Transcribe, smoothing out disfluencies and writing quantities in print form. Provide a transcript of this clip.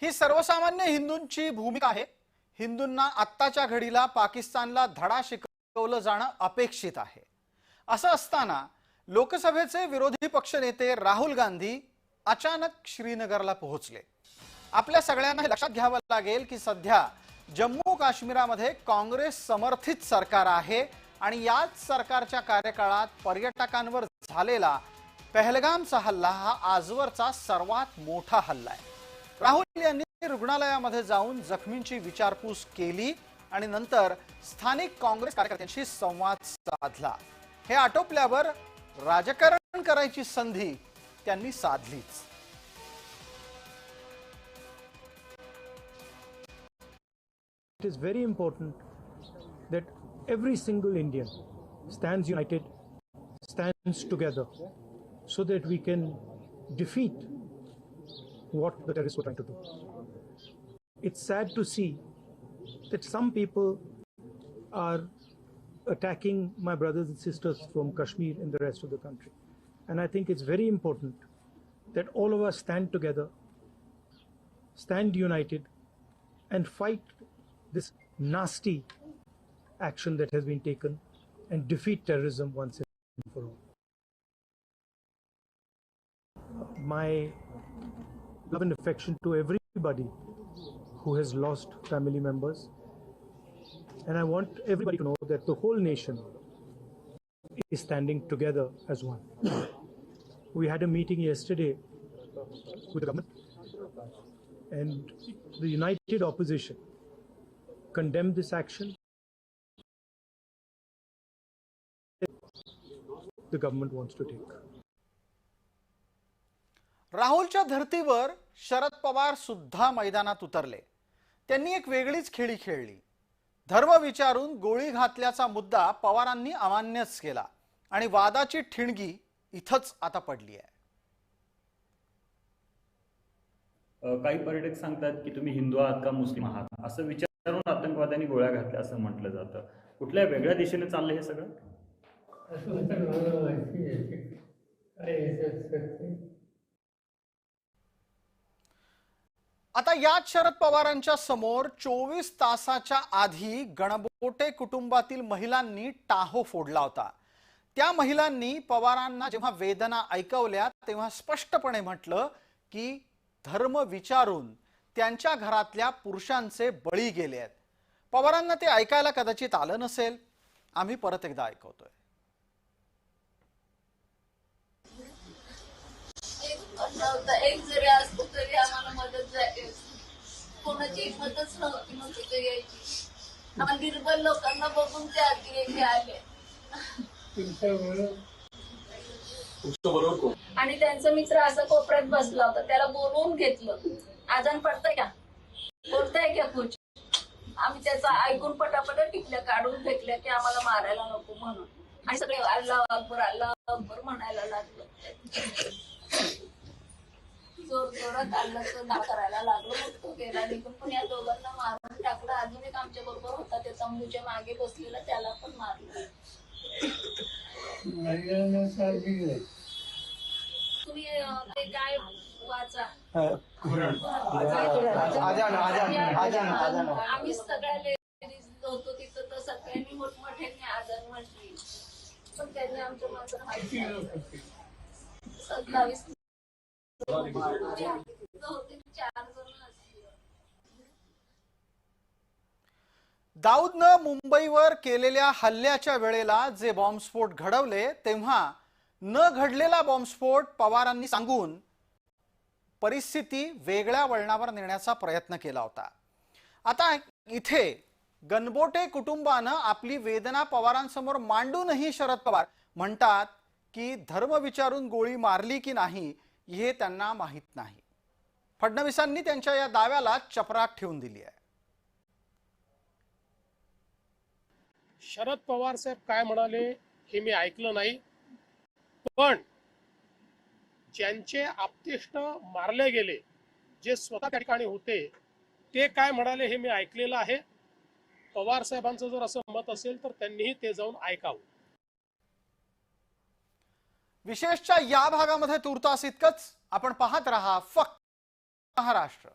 ही सर्वसामान्य हिंदूंची भूमिका आहे। हिंदूंना आत्ताच्या घडीला पाकिस्तानला धडा शिकवलं जाणं अपेक्षित आहे। असं असताना लोकसभेचे विरोधी पक्षनेते राहुल गांधी अचानक श्रीनगरला पोहोचले। आपल्या सगळ्यांना हे लक्षात घ्यावं लागेल की सध्या जम्मू काश्मीरमध्ये काँग्रेस समर्थित सरकार आहे आणि याच सरकारच्या कार्यकाळात पर्यटकांवर झालेला पहलगामचा हल्ला हा आजवरचा सर्वात मोठा हल्ला आहे। राहुल यांनी रुग्णालयामध्ये जाऊन जखमींची विचारपूस केली आणि नंतर स्थानिक काँग्रेस कार्यकर्त्यांशी संवाद साधला। हे आटोपल्यावर राजकारण करायची संधी त्यांनी साधलीच। It is very important that every single Indian stands united, stands together, so that we can defeat what the terrorists were trying to do. It's sad to see that some people are attacking my brothers and sisters from Kashmir and the rest of the country. And I think it's very important that all of us stand together, stand united, and fight this nasty action that has been taken and defeat terrorism once and for all. My love and affection to everybody who has lost family members, and I want everybody to know that the whole nation is standing together as one. We had a meeting yesterday with the government, and the united opposition condemned this action. The government wants to take. राहुलच्या धर्तीवर शरद पवार सुद्धा मैदानात उतरले। त्यांनी एक वेगळीच खेळी खेळली। धर्म विचारून गोळी घातल्याचा मुद्दा पवारांनी अमान्यच केला आणि वादाची ठिणगी इथंच आता पडली आहे। काही पर्यटक सांगतात की तुम्ही हिंदू आहात का मुस्लिम आहात असं विचारून आतंकवाद्यांनी गोळ्या घातल्या असं म्हटलं जातं। कुठल्या वेगळ्या दिशेने चाललंय हे सगळं? आता याच शरद पवारांच्या समोर 24 तासाच्या आधी गणबोटे कुटुंबातील महिलांनी टाहो फोडला होता। त्या महिलांनी पवारांना जेव्हा वेदना ऐकवल्या तेव्हा स्पष्टपणे म्हटलं की धर्म विचारून त्यांच्या घरातल्या पुरुषांचे बळी गेले आहेत। पवारांना ते ऐकायला कदाचित आलं नसेल। आम्ही परत एकदा ऐकवतोय। एक जरी असतो तरी आम्हाला मदत झाली, कोणाची हिंमतच नव्हती मग तिथे यायची। आम्हाला निर्बल लोकांना बघून ते आधी आले आणि त्यांचा मित्र असा कोपऱ्यात बसला होता, त्याला बोलवून घेतलं। आजान पडतंय का, बोलताय का कुछ? आम्ही त्याचा ऐकून पटापट टिकल्या काढून फेकल्या की आम्हाला मारायला नको म्हणून, आणि सगळे अल्लाह अकबर म्हणायला लागलो। जोर जोरात अल्लाहचं नाव करायला लागलो। मग तो गेला निघून, पण या दोघांना मारून टाकलं। अजून एक आमच्या बरोबर होता, त्या तंबूच्या मागे बसलेला, त्याला पण मारलं। तुम्ही ते काय वाचा, आम्ही सगळ्या लेडीज होतो तिथं, तर सगळ्यांनी मोठमोठ्याने आजान म्हटली, पण त्यांनी आमच्या मात्र 27 दाऊदनं मुंबईवर केलेल्या हल्ल्याच्या वेळेला जे बॉम्बस्फोट घडवले तेव्हा न घडलेला बॉम्बस्फोट पवारांनी सांगून परिस्थिती वेगळ्या वळणावर नेण्याचा प्रयत्न केला होता। आता इथे गणबोटे कुटुंबानं आपली वेदना पवारांसमोर मांडूनही शरद पवार म्हणतात की धर्म विचारून गोळी मारली की नाही हे त्यांना माहित नाही। फडणवीसांनी त्यांच्या या दाव्याला चपराक ठेवून दिली आहे। शरद पवार साहेब काय म्हणाले हे मी ऐकलं नाही, पण ज्यांचे आप्तेष्ट मारले गेले, जे स्वतः त्या ठिकाणी होते, ते काय म्हणाले हे मी ऐकलेलं आहे। पवार साहेबांचं जर असं मत असेल तर त्यांनीही ते जाऊन ऐकावं। विशेषच्या या भागामध्ये तुर्तास इतकंच। आपण पाहत रहा फक्त महाराष्ट्र।